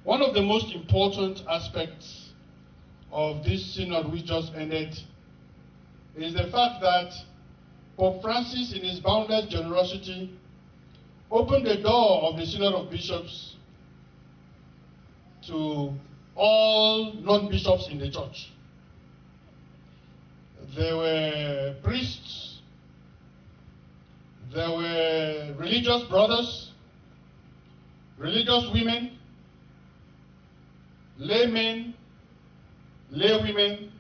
One of the most important aspects of this synod which just ended is the fact that Pope Francis, in his boundless generosity, opened the door of the Synod of Bishops to all non-bishops in the church. There were priests, there were religious brothers, religious women, laymen, laywomen,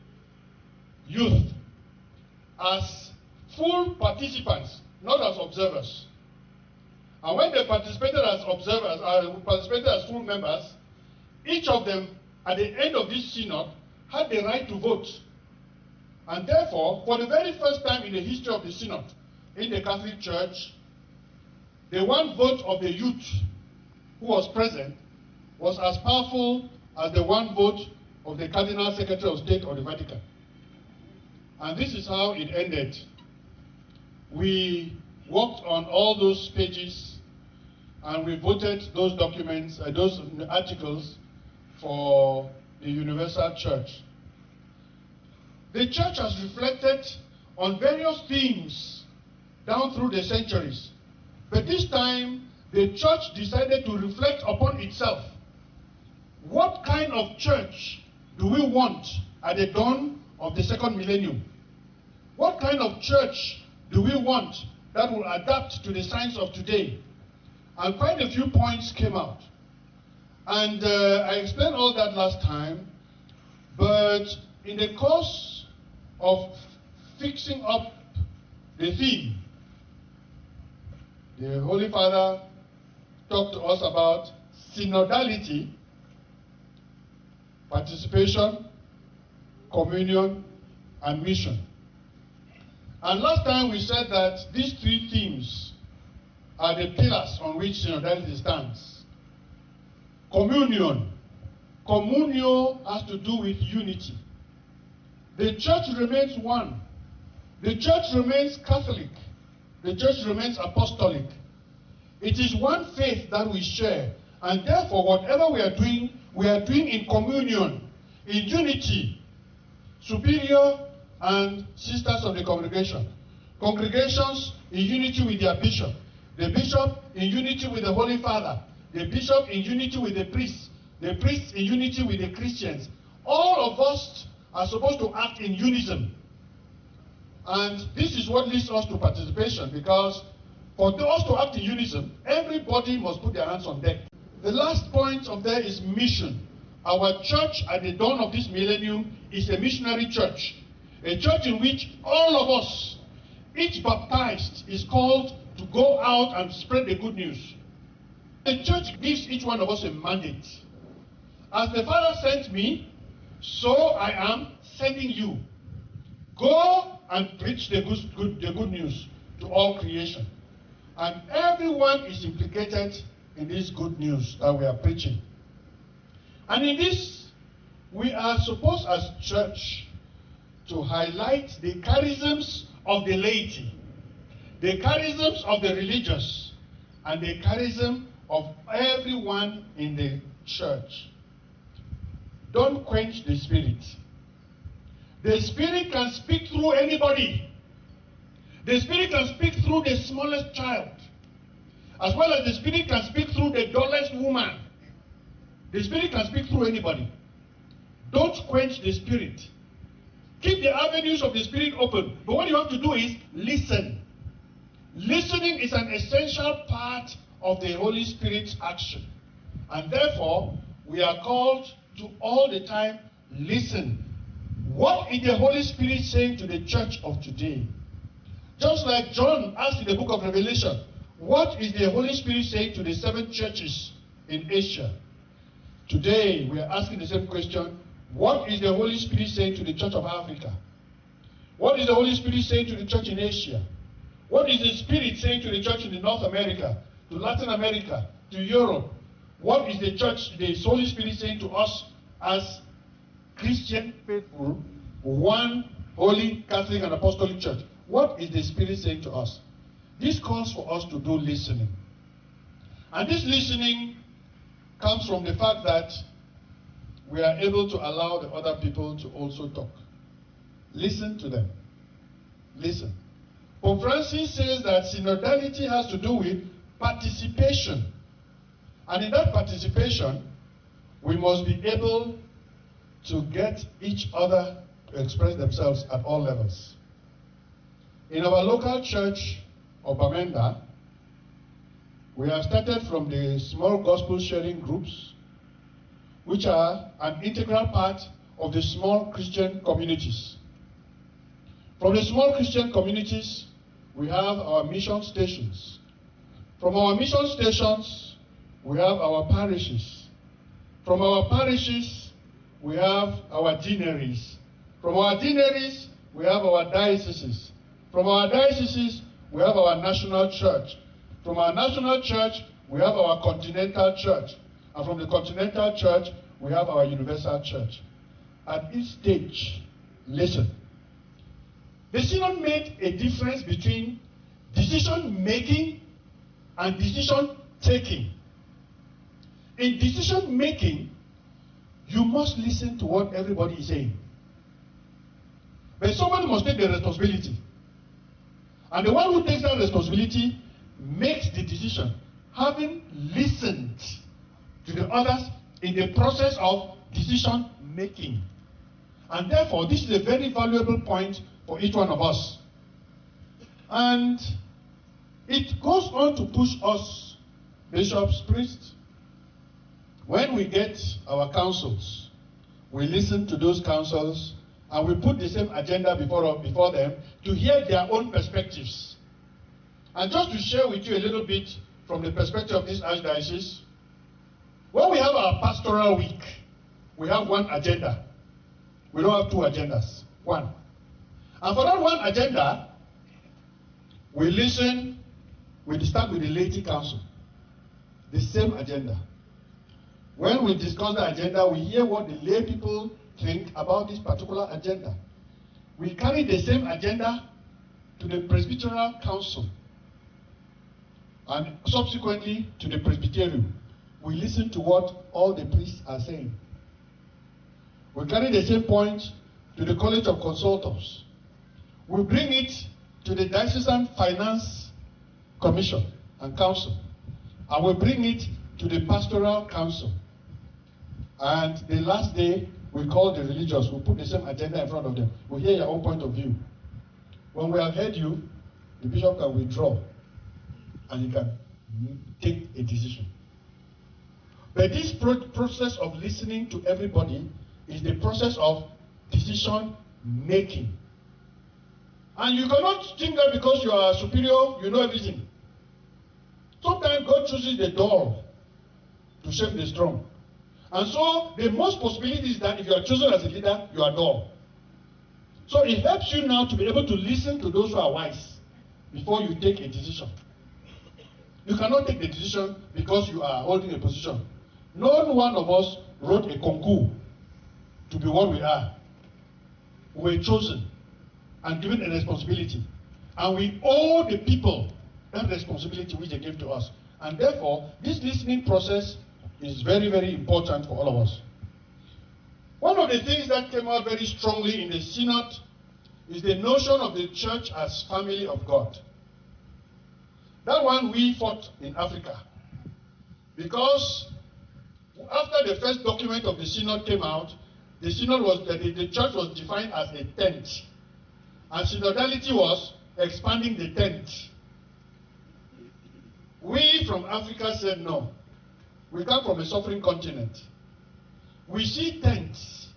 youth, as full participants, not as observers. And when they participated as observers, participated as full members, each of them, at the end of this synod, had the right to vote. And therefore, for the very first time in the history of the synod in the Catholic Church, the one vote of the youth who was present was as powerful as the one vote of the Cardinal Secretary of State of the Vatican. And this is how it ended. We worked on all those pages and we voted those documents, those articles for the Universal Church. The Church has reflected on various themes down through the centuries. But this time, the Church decided to reflect upon itself. What kind of church do we want at the dawn of the second millennium? What kind of church do we want that will adapt to the science of today? And quite a few points came out. And I explained all that last time, but in the course of fixing up the theme, the Holy Father talked to us about synodality, participation, communion, and mission. And last time we said that these three themes are the pillars on which synodality stands. Communion. Communio has to do with unity. The church remains one. The church remains Catholic. The church remains apostolic. It is one faith that we share. And therefore, whatever we are doing in communion, in unity. Superior and sisters of the congregation. Congregations in unity with their bishop. The bishop in unity with the Holy Father. The bishop in unity with the priests. The priests in unity with the Christians. All of us are supposed to act in unison. And this is what leads us to participation, because for us to act in unison, everybody must put their hands on deck. The last point of there is mission. Our church at the dawn of this millennium is a missionary church. A church in which all of us, each baptized, is called to go out and spread the good news. The church gives each one of us a mandate. As the Father sent me, so I am sending you. Go and preach the good news to all creation. And everyone is implicated in this good news that we are preaching. And in this, we are supposed as church to highlight the charisms of the laity, the charisms of the religious, and the charism of everyone in the church. Don't quench the Spirit. The Spirit can speak through anybody. The Spirit can speak through the smallest child, as well as the Spirit can speak through the dullest woman. The Spirit can speak through anybody. Don't quench the Spirit. Keep the avenues of the Spirit open. But what you have to do is listen. Listening is an essential part of the Holy Spirit's action. And therefore, we are called to all the time listen. What is the Holy Spirit saying to the church of today? Just like John asked in the book of Revelation, what is the Holy Spirit saying to the 7 churches in Asia? Today, we are asking the same question. What is the Holy Spirit saying to the Church of Africa? What is the Holy Spirit saying to the church in Asia? What is the Spirit saying to the church in North America, to Latin America, to Europe? What is the church, the Holy Spirit saying to us as Christian faithful, one holy Catholic and Apostolic Church? What is the Spirit saying to us? This calls for us to do listening. And this listening comes from the fact that we are able to allow the other people to also talk. Listen to them. Listen. Pope Francis says that synodality has to do with participation. And in that participation, we must be able to get each other to express themselves at all levels. In our local church of Bamenda, we have started from the small gospel sharing groups, which are an integral part of the small Christian communities. From the small Christian communities, we have our mission stations. From our mission stations, we have our parishes. From our parishes, we have our deaneries. From our deaneries, we have our dioceses. From our dioceses, we have our national church. From our national church, we have our continental church. And from the continental church, we have our universal church. At each stage, listen. The Synod made a difference between decision-making and decision-taking. In decision-making, you must listen to what everybody is saying. But somebody must take the responsibility. And the one who takes that responsibility makes the decision, having listened to the others in the process of decision-making. And therefore, this is a very valuable point for each one of us. And it goes on to push us, bishops, priests. When we get our councils, we listen to those councils and we put the same agenda before them to hear their own perspectives. And just to share with you a little bit from the perspective of this archdiocese, when we have our pastoral week, we have one agenda. We don't have two agendas, one. And for that one agenda, we listen, we start with the laity council, the same agenda. When we discuss the agenda, we hear what the lay people think about this particular agenda. We carry the same agenda to the presbyteral council and subsequently to the presbyterium. We listen to what all the priests are saying. We carry the same point to the College of Consultors. We bring it to the Diocesan Finance Commission and Council. And we bring it to the Pastoral Council. And the last day, we call the religious. We put the same agenda in front of them. We hear your own point of view. When we have heard you, the bishop can withdraw and he can take a decision. But this process of listening to everybody is the process of decision making. And you cannot think that because you are superior, you know everything. Sometimes God chooses the dull to shape the strong. And so the most possibility is that if you are chosen as a leader, you are dull. So it helps you now to be able to listen to those who are wise before you take a decision. You cannot take the decision because you are holding a position. No one of us wrote a concours to be what we are. We were chosen and given a responsibility. And we owe the people that responsibility which they gave to us. And therefore, this listening process is very, very important for all of us. One of the things that came out very strongly in the Synod is the notion of the church as family of God. That one we fought in Africa. Because after the first document of the Synod came out, the Synod was that the church was defined as a tent. And synodality was expanding the tent. We from Africa said no. We come from a suffering continent. We see tents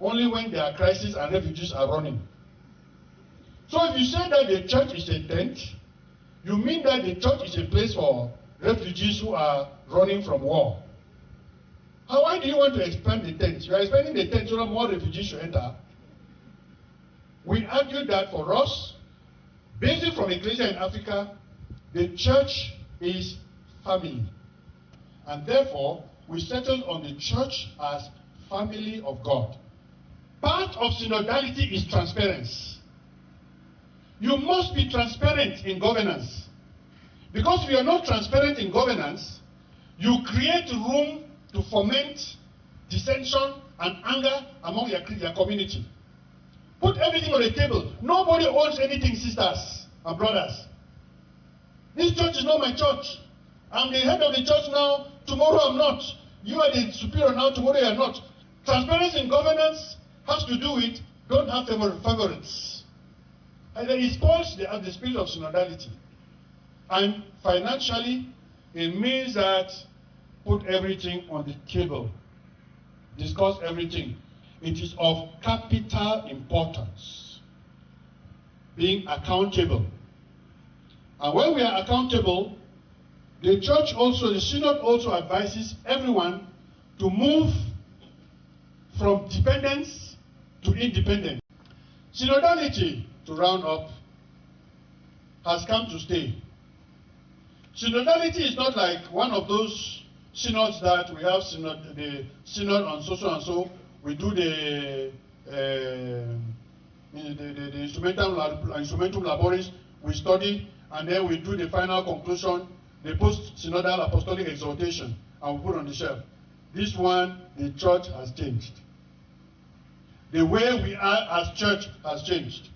only when there are crises and refugees are running. So if you say that the church is a tent, you mean that the church is a place for refugees who are running from war. Why do you want to expand the tent? You are expanding the tent so that more refugees should enter. We argue that for us, based from Ecclesia in Africa, the church is family. And therefore, we settled on the church as family of God. Part of synodality is transparency. You must be transparent in governance. Because if you are not transparent in governance, you create room to foment dissension and anger among your community. Put everything on the table. Nobody owns anything, sisters and brothers. This church is not my church. I'm the head of the church now. Tomorrow I'm not. You are the superior now. Tomorrow you are not. Transparency in governance has to do with don't have favorites. And then it spoils the spirit of synodality. And financially, it means that put everything on the table. Discuss everything. It is of capital importance. Being accountable. And when we are accountable, the church also, the Synod also advises everyone to move from dependence to independence. Synodality, to round up, has come to stay. Synodality is not like one of those synods that we have, the synod on so and so. We do the instrumentum laboris, we study, and then we do the final conclusion, the post-synodal apostolic exhortation, and we put on the shelf. This one, the church has changed. The way we are as church has changed.